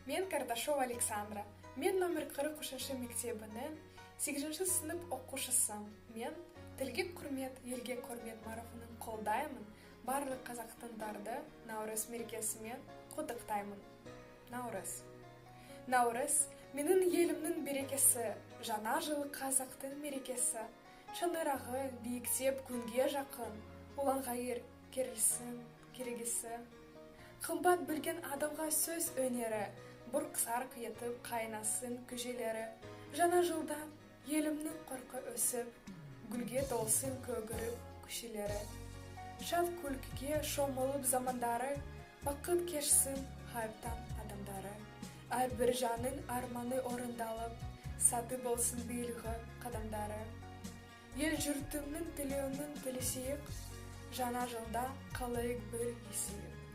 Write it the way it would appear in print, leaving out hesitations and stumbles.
Мен Кардашова Александра. Мен номер 43 мектебінің 8 сынып оқушысым. Мен тілге құрмет, елге құрмет марафонын қолдаймын. Барлық қазақтандарды Наурыз мерекесімен құттықтаймын. Наурыз менің елімнің берекесі, жаңа жыл қазақтың мерекесі. Шаңырағы биіктеп күнге жақын, олан ғайыр керілсін керегесі. Қымбат білген адамға сөз өнері, бұрқ-сарқ етіп қайнасын көжелері. Жаңа жылда елімнің қорқы өсіп, гүлге толсын көгіріп көшелері. Шат күлкіге шомылып замандары, бақыт кешсін хайыптан адамдары. Әрбір жанның арманы орындалып, саты болсын биылғы қадамдары. Ел жұртымның тілеуінің тілесейік, жаңа жылда қалайық бір есейік.